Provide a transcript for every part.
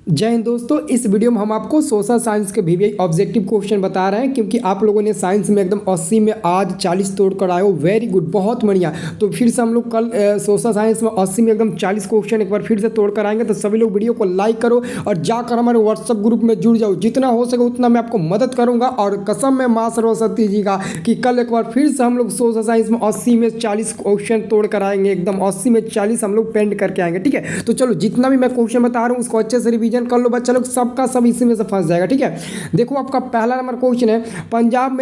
जय हिंद दोस्तों। इस वीडियो में हम आपको सोशल साइंस के वीवीआई ऑब्जेक्टिव क्वेश्चन बता रहे हैं, क्योंकि आप लोगों ने साइंस में एकदम 80 में आज 40 तोड़ कर आए हो। वेरी गुड, बहुत बढ़िया। तो फिर से हम लोग कल सोशल साइंस में 80 में एकदम 40 क्वेश्चन एक बार फिर से तोड़ कर आएंगे। तो सभी लोग वीडियो को लाइक करो और जाकर हमारे व्हाट्सअप ग्रुप में जुड़ जाओ। जितना हो सके उतना मैं आपको मदद करूंगा, और कसम में माँ सरस्वती जी का कि कल एक बार फिर से हम लोग सोशल साइंस में 80 में 40 क्वेश्चन तोड़ कर आएंगे। एकदम 80 में 40 हम लोग पेंड करके आएंगे। ठीक है, तो चलो जितना भी मैं क्वेश्चन बता रहा हूँ उसको अच्छे से रिवीजन कर लो बच्चा लोग। सबका सब इसी में से फंस जाएगा। ठीक है, देखो आपका पहला नंबर क्वेश्चन है, पंजाब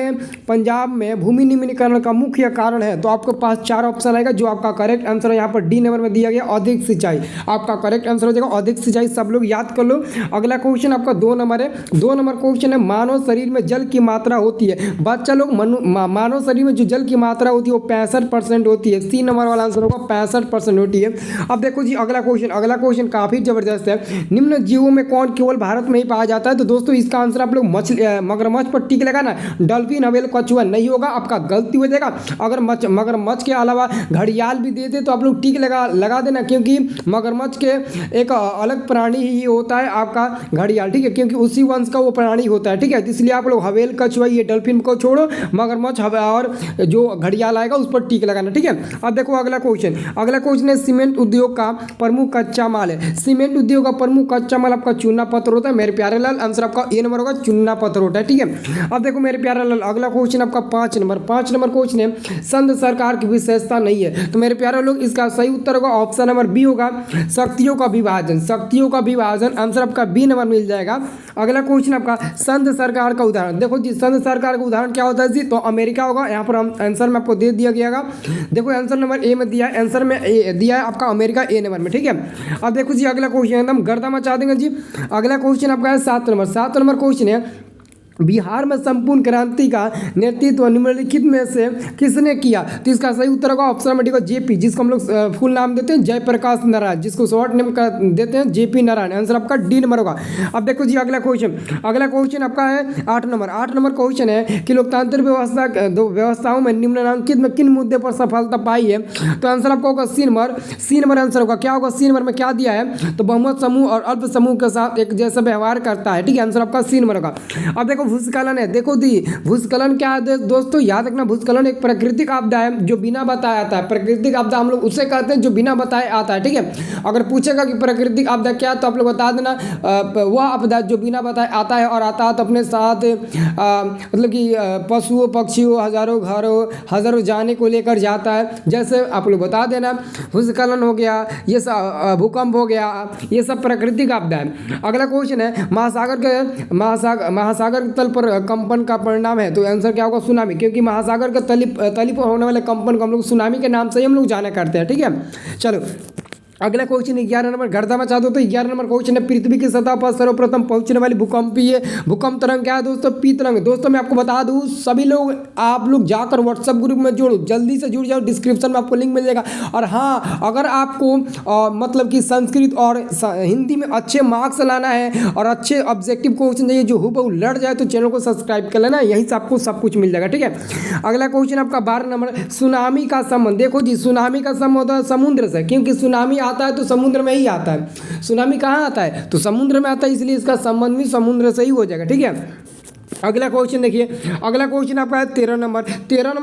में भूमि निम्नीकरण का मुख्य कारण है। तो आपके पास चार ऑप्शन आएगा, जो आपका करेक्ट आंसर है यहाँ पर डी नंबर में दिया गया अधिक सिंचाई। आपका करेक्ट आंसर हो जाएगा अधिक सिंचाई। सब लोग याद कर लो। अगला क्वेश्चन आपका 2 नंबर है। 2 नंबर क्वेश्चन है, मानव शरीर में जल की मात्रा होती है। बच्चा लोग मानव शरीर में जो जल की मात्रा होती है वो 65% होती है। सी नंबर वाला आंसर होगा 65% होती है। अब देखो जी अगला क्वेश्चन काफी जबरदस्त है। निम्न जीवों में कौन केवल भारत में ही पाया जाता है? तो दोस्तों इसका आंसर आप लोग मगरमच्छ पर टिक लगा ना, डॉल्फिन हवेल कछुआ नहीं होगा, आपका गलती हो जाएगा। अगर मगरमच्छ के अलावा घड़ियाल भी दे दे तो आप लोग टिक लगा देना, क्योंकि मगरमच्छ के एक अलग प्राणी ही होता है आपका घड़ियाल। ठीक है, क्योंकि उसी वंश का वो प्राणी होता है। ठीक है, इसलिए आप लोग हवेल कछुआ ये डॉल्फिन को छोड़ो, मगरमच्छ और जो घड़ियाल आएगा उस पर टिक लगाना। ठीक है, अब देखो अगला क्वेश्चन है, सीमेंट उद्योग का प्रमुख कच्चा माल है। सीमेंट उद्योग का प्रमुख कच्चा माल आपका चूना पत्थर होता है। मेरे प्यारे लाल आंसर आपका ए नंबर होगा, चूना पत्थर होता है। ठीक है, अब देखो मेरे प्यारे लाल अगला क्वेश्चन आपका 5 नंबर क्वेश्चन है, संघ सरकार की विशेषता नहीं है। तो मेरे प्यारे लोग इसका सही उत्तर होगा ऑप्शन नंबर बी होगा, शक्तियों का विभाजन। आंसर आपका बी नंबर मिल जाएगा। अगला क्वेश्चन आपका संघ सरकार का उदाहरण। देखो जी संघ सरकार का उदाहरण क्या होता है जी? तो अमेरिका होगा। यहाँ पर हम आंसर में आपको दे दिया गया। देखो आंसर नंबर ए में दिया है, आंसर में दिया है आपका अमेरिका ए नंबर में। ठीक है, अब देखो जी अगला क्वेश्चन एकदम गर्दा मचा देंगे जी। अगला क्वेश्चन आपका है 7 नंबर क्वेश्चन है, बिहार में संपूर्ण क्रांति का नेतृत्व निम्नलिखित में से किसने किया? तो इसका सही उत्तर होगा ऑप्शन नंबर डी को जेपी, जिसको हम लोग फुल नाम देते हैं जयप्रकाश नारायण, जिसको शॉर्ट नेम देते हैं जेपी नारायण। आंसर आपका डी नंबर होगा। अब देखो जी अगला क्वेश्चन आपका है 8 नंबर क्वेश्चन है कि लोकतांत्रिक व्यवस्थाओं में निम्नलिखित में किन मुद्दे पर सफलता पाई है? तो आंसर आपका होगा सी नंबर आंसर होगा। क्या होगा सी नंबर में? क्या दिया है? तो बहुमत समूह और अल्प समूह के साथ एक जैसा व्यवहार करता है। ठीक है, आंसर आपका सी नंबर होगा। अब देखो भूस्खलन है। देखो दी भूस्खलन क्या है दोस्तों? याद रखना, भूस्खलन एक प्राकृतिक आपदा है जो बिना बताए आता है। प्राकृतिक आपदा हम लोग उसे कहते हैं जो बिना बताए आता है। ठीक है, अगर पूछेगा कि प्राकृतिक आपदा क्या, तो आप लोग बता देना वह आपदा जो बिना बताए आता है और आता है तो अपने साथ मतलब कि पशुओं पक्षियों हजारों जाने को लेकर जाता है। जैसे आप लोग बता देना भूस्खलन हो गया, ये सब भूकंप हो गया, ये सब प्राकृतिक आपदा है। अगला क्वेश्चन है, महासागर के तल पर कंपन का परिणाम है। तो आंसर क्या होगा? सुनामी, क्योंकि महासागर के तली पर होने वाले कंपन को हम लोग सुनामी के नाम से ही हम लोग जाना करते हैं। ठीक है, चलो अगला क्वेश्चन 11 नंबर गर्दा मचा दो। तो 11 नंबर क्वेश्चन है, पृथ्वी की सतह पर सर्वप्रथम पहुंचने वाली भूकंप तरंग क्या है दोस्तों? पी तरंग। दोस्तों मैं आपको बता दूं, सभी लोग आप लोग जाकर व्हाट्सएप ग्रुप में जोड़ो, जल्दी से जुड़ जाओ, डिस्क्रिप्शन में आपको लिंक मिल जाएगा। और हाँ, अगर आपको मतलब कि संस्कृत और हिंदी में अच्छे मार्क्स लाना है और अच्छे ऑब्जेक्टिव क्वेश्चन चाहिए जो हुबहू लड़ जाए, तो चैनल को सब्सक्राइब कर लेना, यहीं से आपको सब कुछ मिल जाएगा। ठीक है, अगला क्वेश्चन आपका 12 नंबर, सुनामी का संबंध। देखो जी सुनामी का संबंध होता है समुद्र से, क्योंकि सुनामी आता है तो समुद्र में ही आता है। सुनामी कहाँ आता है? तो समुद्र में आता है, इसलिए इसका संबंध भी समुद्र से ही हो जाएगा। ठीक है, अगला क्वेश्चन देखिए, अगला क्वेश्चन आपका है 13 नंबर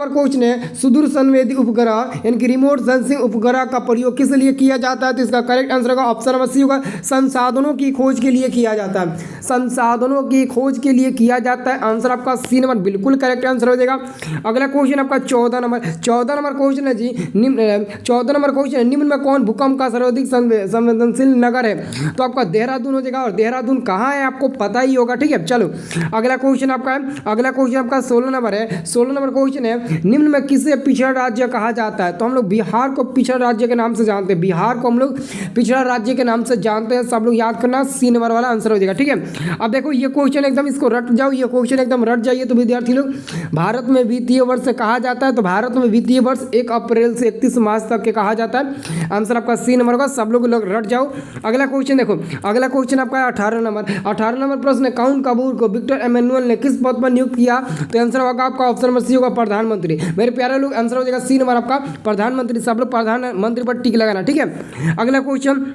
क्वेश्चन है, सुदूर संवेदी उपग्रह यानी कि रिमोट सेंसिंग उपग्रह का प्रयोग किस लिए किया जाता है? तो इसका करेक्ट आंसर होगा ऑप्शन नंबर सी होगा, संसाधनों की खोज के लिए किया जाता है। संसाधनों की खोज के लिए किया जाता है। आंसर आपका सी नंबर बिल्कुल करेक्ट आंसर हो जाएगा। अगला क्वेश्चन आपका 14 नंबर क्वेश्चन है जी, 14 नंबर क्वेश्चन है, निम्न में कौन भूकंप का सर्वाधिक संवेदनशील नगर है? तो आपका देहरादून हो जाएगा, और देहरादून कहाँ है आपको पता ही होगा। ठीक है, चलो अगला क्वेश्चन आपका 16 नंबर है। 16 नंबर क्वेश्चन है, निम्न में किसे पिछड़ा राज्य कहा जाता है? तो हम लोग बिहार को पिछड़ा राज्य के नाम से जानते हैं। बिहार को हम लोग पिछड़ा राज्य के नाम से जानते हैं। सब लोग याद करना, सी नंबर वाला आंसर हो जाएगा। ठीक है, अब देखो ये क्वेश्चन एकदम इसको रट जाओ, ये क्वेश्चन एकदम रट जाइए। तो विद्यार्थी लोग, भारत में वित्तीय वर्ष कहा जाता है? तो भारत में वित्तीय वर्ष 1 अप्रैल से 31 मार्च तक के कहा जाता है। आंसर आपका सी नंबर होगा। सब लोग रट जाओ। अगला क्वेश्चन देखो, अगला क्वेश्चन आपका 18 नंबर प्रश्न है, काउंट कपूर को विक्टर एमेनुअल ने किस पद पर नियुक्त किया? तो आंसर होगा आपका ऑप्शन नंबर सी होगा, प्रधानमंत्री। मेरे प्यारे लोग आंसर हो जाएगा सी नंबर आपका प्रधानमंत्री। सब लोग प्रधानमंत्री पर टिक लगाना। ठीक है, अगला क्वेश्चन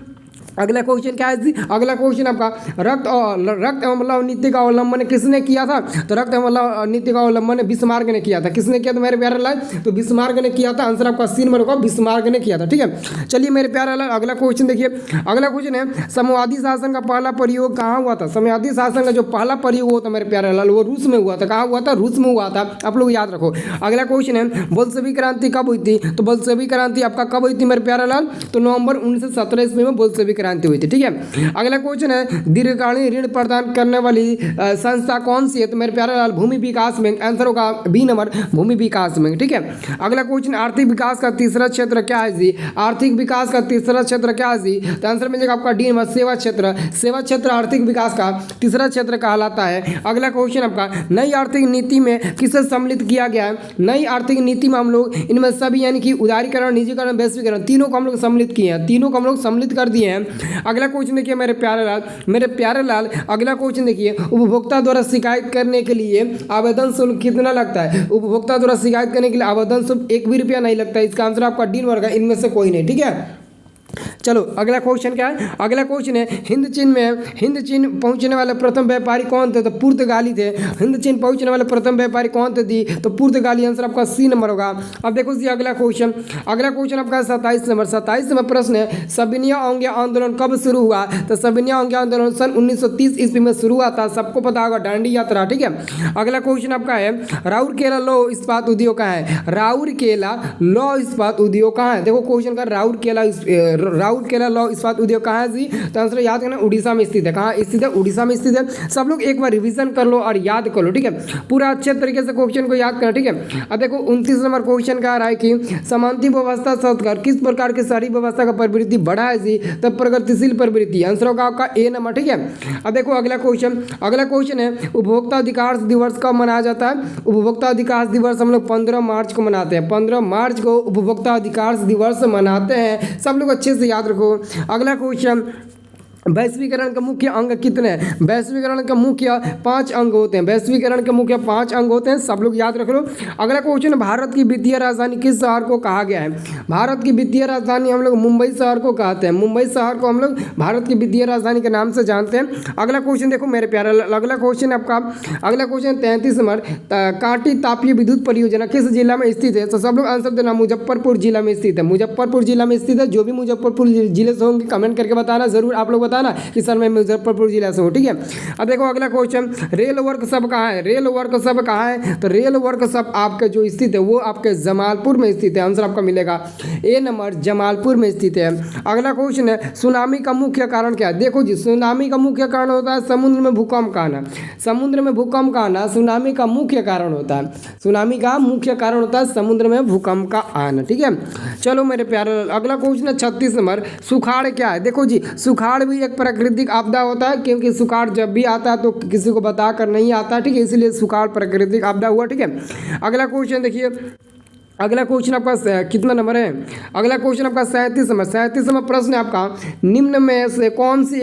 अगला क्वेश्चन क्या है जी? अगला क्वेश्चन आपका रक्त एवं लौह नीति का अवलंबन किसने किया था? तो रक्त एवं लौह नीति का अवलंबन बिस्मार्क ने किया था। किसने किया था मेरे प्यारे लाल? तो बिस्मार्क ने किया था। आंसर आपका सी नंबर होगा, बिस्मार्क ने किया था। ठीक है, चलिए मेरे प्यारे लाल अगला क्वेश्चन देखिए। अगला क्वेश्चन है साम्यवादी शासन का पहला प्रयोग कहाँ हुआ था? साम्यवादी शासन का जो पहला प्रयोग हुआ था मेरे प्यारे लाल वो रूस में हुआ था। कहाँ हुआ था? रूस में हुआ था। आप लोग याद रखो। अगला क्वेश्चन है बोल्शेविक क्रांति कब हुई थी? तो बोल्शेविक क्रांति आपका कब हुई थी मेरे प्यारे लाल? तो नवंबर 1917 ईस्वी में बोल्शेविक क्रांति हुई थी। ठीक है, अगला क्वेश्चन है दीर्घकालीन ऋण प्रदान करने वाली संस्था कौन सी है? तो मेरे प्यारे लाल भूमि विकास बैंक। आंसर होगा बी नंबर, भूमि विकास बैंक। ठीक है, अगला क्वेश्चन आर्थिक विकास का तीसरा क्षेत्र क्या है जी? आर्थिक विकास का तीसरा क्षेत्र क्या है जी? तो आंसर मिलेगा आपका डी नंबर, सेवा क्षेत्र। सेवा क्षेत्र आर्थिक विकास का तीसरा क्षेत्र कहलाता है। अगला क्वेश्चन आपका नई आर्थिक नीति में किसे सम्मिलित किया गया है? नई आर्थिक नीति में हम लोग इनमें सभी यानी कि उदारीकरण, निजीकरण, वैश्वीकरण तीनों को हम लोग सम्मिलित किए हैं। तीनों को हम लोग सम्मिलित कर दिए हैं। अगला क्वेश्चन देखिए मेरे प्यारे लाल अगला क्वेश्चन देखिए उपभोक्ता द्वारा शिकायत करने के लिए आवेदन शुल्क कितना लगता है? उपभोक्ता द्वारा शिकायत करने के लिए आवेदन शुल्क 1 भी रुपया नहीं लगता है। इसका आंसर आपका डी नंबर का इनमें से कोई नहीं। ठीक है, चलो अगला क्वेश्चन क्या है? अगला क्वेश्चन है हिंद चीन पहुंचने वाले प्रथम व्यापारी कौन थे? तो पुर्तगाली थे। हिंद चीन पहुंचने वाले प्रथम व्यापारी कौन थे दी? तो पुर्तगाली। आंसर आपका सी नंबर होगा। अब देखो जी अगला क्वेश्चन आपका 27 नंबर। 27 नंबर प्रश्न है सविनय अवज्ञा आंदोलन कब शुरू हुआ? तो सविनय अवज्ञा आंदोलन सन 1930 ईस्वी में शुरू हुआ था। सबको पता होगा, दांडी यात्रा। ठीक है, अगला क्वेश्चन आपका है राउरकेला लौह इस्पात उद्योग कहाँ है? राउरकेला लौह इस्पात उद्योग कहाँ है? देखो क्वेश्चन का राउरकेला लौह इस्पात उद्योग कहाँ है जी? तो आंसर याद करना, उड़ीसा में स्थित है। कहाँ स्थित है? उड़ीसा में स्थित है। सब लोग एक बार रिवीजन कर लो और याद कर लो। ठीक है, पूरा अच्छे तरीके से क्वेश्चन को याद करना। ठीक है, अब देखो 29 नंबर क्वेश्चन का आ रहा है कि समांती व्यवस्था सत्कार किस प्रकार की शहरी व्यवस्था का प्रवृत्ति बढ़ा है जी? तब प्रगतिशील प्रवृत्ति। आंसर होगा आपका ए नंबर। ठीक है, अब देखो अगला क्वेश्चन है उपभोक्ता अधिकार दिवस कब मनाया जाता है? उपभोक्ता अधिकार दिवस हम लोग 15 मार्च को मनाते हैं। 15 मार्च को उपभोक्ता अधिकार दिवस मनाते हैं। सब लोग अच्छे से याद रखो। अगला क्वेश्चन वैश्वीकरण का मुख्य अंग कितने हैं? वैश्वीकरण का मुख्य 5 अंग होते हैं। वैश्वीकरण के मुख्य 5 अंग होते हैं। सब लोग याद रख लो। अगला क्वेश्चन भारत की वित्तीय राजधानी किस शहर को कहा गया है? भारत की वित्तीय राजधानी हम लोग मुंबई शहर को कहते हैं। मुंबई शहर को हम लोग भारत की वित्तीय राजधानी के नाम से जानते हैं। अगला क्वेश्चन देखो मेरे प्यारे, अगला क्वेश्चन आपका 33 नंबर कांटी तापीय विद्युत परियोजना किस जिला में स्थित है? तो सब लोग आंसर देना, मुजफ्फरपुर जिला में स्थित है। मुजफ्फरपुर जिला में स्थित है। जो भी मुजफ्फरपुर जिले से होंगे कमेंट करके बताना जरूर। आप लोग बताना कि सर मैं मुजफ्फरपुर जिला से हूँ। ठीक है, अब देखो अगला क्वेश्चन रेल वर्कशॉप कहाँ है? रेल वर्कशॉप कहाँ है? तो रेल वर्कशॉप आपके जो स्थित है वो आपके जमालपुर में स्थित है। आंसर आपका मिलेगा ए नंबर, जमालपुर में स्थित है। अगला क्वेश्चन है सुनामी का मुख्य कारण क्या है? देखो जी सुनामी का मुख्य कारण होता है समुद्र में भूकंप का आना। समुद्र में भूकंप का आना सुनामी का मुख्य कारण होता है। सुनामी का मुख्य कारण होता है समुद्र में भूकंप का आना। ठीक है, चलो मेरे प्यारे अगला क्वेश्चन है 36 नंबर सुखाड़ क्या है? देखो जी सुखाड़ भी एक प्राकृतिक आपदा होता है, क्योंकि सुखाड़ जब भी आता है तो किसी को बताकर नहीं आता। ठीक है, इसलिए सुखाड़ प्राकृतिक आपदा हुआ। ठीक है, अगला क्वेश्चन देखिए। अगला क्वेश्चन आपका कितना नंबर है? अगला क्वेश्चन आपका 37 नंबर। 37 नंबर प्रश्न है आपका निम्न में से कौन सी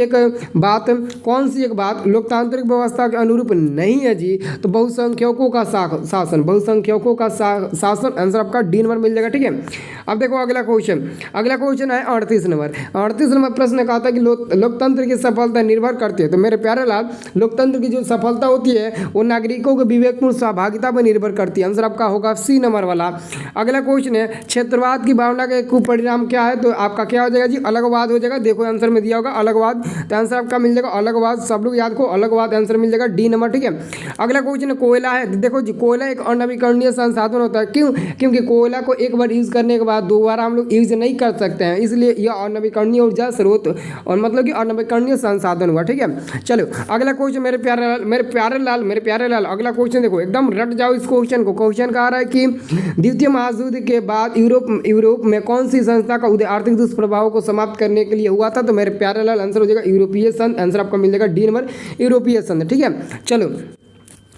एक बात लोकतांत्रिक व्यवस्था के अनुरूप नहीं है जी? तो बहुसंख्यकों का शासन। बहुसंख्यकों का शासन। आंसर आपका डी नंबर मिल जाएगा। ठीक है, अब देखो अगला क्वेश्चन है 38 नंबर। 38 नंबर प्रश्न कहता है कि लोकतंत्र की सफलता निर्भर करती है। तो मेरे प्यारे लाल लोकतंत्र की जो सफलता होती है वो नागरिकों के विवेकपूर्ण सहभागिता पर निर्भर करती है। आंसर आपका होगा सी नंबर वाला। अगला क्वेश्चन है क्षेत्रवाद की भावना का कुपरिणाम क्या है? तो आपका क्या हो जाएगा जी? अलगवाद हो जाएगा। देखो आंसर में दिया होगा अलगवाद, तो आंसर आपका मिल जाएगा अलगवाद। सब लोग याद को अलगवाद आंसर मिल जाएगा डी नंबर। ठीक है, अगला क्वेश्चन है कोयला है। देखो जी कोयला एक अनवीकरणीय संसाधन होता है। क्यों? क्योंकि कोयला को एक बार यूज करने के बाद दोबारा हम लोग यूज नहीं कर सकते हैं, इसलिए यह अनवीकरणीय ऊर्जा स्रोत और मतलब कि अनवीकरणीय संसाधन हुआ। ठीक है, चलो अगला क्वेश्चन मेरे प्यारे लाल अगला क्वेश्चन देखो एकदम रट जाओ इस क्वेश्चन को। क्वेश्चन कह रहा है कि द्वितीय महायुद्ध के बाद यूरोप में कौन सी संस्था का उदय आर्थिक दुष्प्रभावों को समाप्त करने के लिए हुआ था? तो मेरे प्यारे लाल आंसर हो जाएगा यूरोपीय संघ। आंसर आपका मिल जाएगा डी नंबर, यूरोपीय संघ। ठीक है, चलो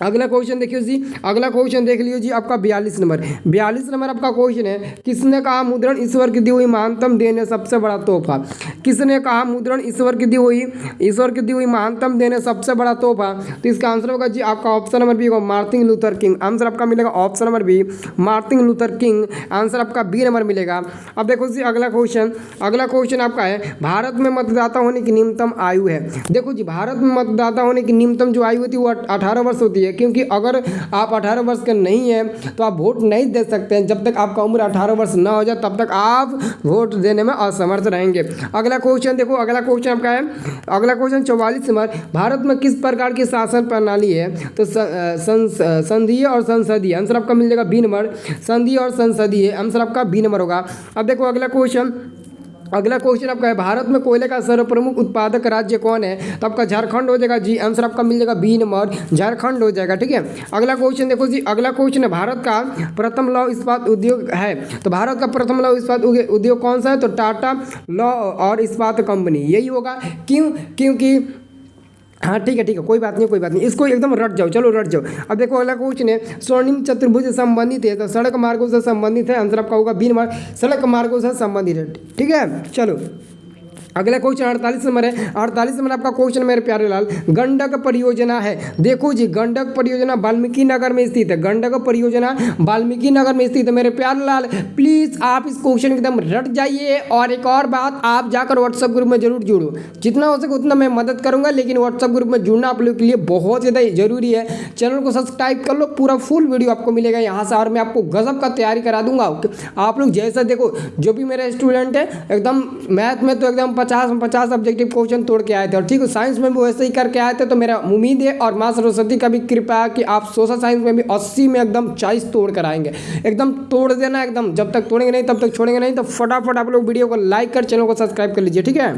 अगला क्वेश्चन देखिए जी, अगला क्वेश्चन देख लियो जी आपका 42 नंबर। 42 नंबर आपका क्वेश्चन है, किसने कहा मुद्रण ईश्वर की दी हुई महानतम देन है सबसे बड़ा तोहफा। किसने कहा मुद्रण ईश्वर की दी हुई महानतम देन है सबसे बड़ा तोहफा। तो इसका आंसर होगा जी आपका ऑप्शन नंबर बी होगा मार्टिन लूथर किंग। आंसर आपका मिलेगा option number B Martin Luther King. Answer आपका बी नंबर मिलेगा। अब देखो जी अगला क्वेश्चन आपका है, भारत में मतदाता होने की न्यूनतम आयु है। देखो जी भारत में मतदाता होने की न्यूनतम जो आयु होती है वो 18 वर्ष होती है, क्योंकि अगर आप 18 वर्ष के नहीं हैं तो आप वोट नहीं दे सकते हैं। जब तक आपका उम्र 18 वर्ष ना हो जाए तब तक आप वोट देने में असमर्थ रहेंगे। अगला क्वेश्चन देखो, अगला क्वेश्चन आपका है, अगला क्वेश्चन 44 नंबर, भारत में किस प्रकार की शासन प्रणाली है। तो संघीय और संसदीय। आंसर आपका मिल जाएगा बी नंबर, संघीय और संसदीय। आंसर आपका बी नंबर होगा। अब देखो अगला क्वेश्चन आपका है, भारत में कोयले का सर्वप्रमुख उत्पादक राज्य कौन है। तो आपका झारखंड हो जाएगा जी। आंसर आपका मिल जाएगा बी नंबर, झारखंड हो जाएगा। ठीक है, अगला क्वेश्चन देखो जी, अगला क्वेश्चन है, भारत का प्रथम लौह इस्पात उद्योग है। तो भारत का प्रथम लौह इस्पात उद्योग कौन सा है। तो टाटा लौह और इस्पात कंपनी, यही होगा। क्योंकि हाँ ठीक है कोई बात नहीं, इसको एकदम रट जाओ, चलो रट जाओ। अब देखो अगला क्वेश्चन है, स्वर्णिम चतुर्भुज से संबंधित है। तो सड़क मार्गों से संबंधित है। आंसर आपका होगा बी नंबर, सड़क मार्गों से संबंधित है। ठीक है, चलो अगला क्वेश्चन 48 नंबर है। 48 नंबर आपका क्वेश्चन मेरे प्यारे लाल, गंडक परियोजना है। देखो जी गंडक परियोजना वाल्मीकि नगर में स्थित है। गंडक परियोजना वाल्मीकि नगर में स्थित है। मेरे प्यारे लाल प्लीज आप इस क्वेश्चन एकदम रट जाइए। और एक और बात, आप जाकर व्हाट्सएप ग्रुप में जरूर जुड़ो, जितना हो सके उतना मैं मदद करूंगा, लेकिन व्हाट्सएप ग्रुप में जुड़ना आप लोग के लिए बहुत ज़्यादा जरूरी है। चैनल को सब्सक्राइब कर लो, पूरा फुल वीडियो आपको मिलेगा यहाँ से, और मैं आपको गजब का तैयारी करा दूंगा। आप लोग जैसा देखो, जो भी मेरे स्टूडेंट है एकदम मैथ में तो एकदम 50 ऑब्जेक्टिव क्वेश्चन तोड़ के आए थे, और ठीक है साइंस में भी वैसे ही करके आए थे। तो मेरा उम्मीद है और माँ सरस्वती का भी कृपा है कि आप सोशल साइंस में भी 80 में एकदम 40 तोड़ कर आएंगे। एकदम तोड़ देना एकदम, जब तक तोड़ेंगे नहीं तब तक छोड़ेंगे नहीं। तो फटाफट आप लोग वीडियो को लाइक कर चैनल को सब्सक्राइब कर लीजिए। ठीक है।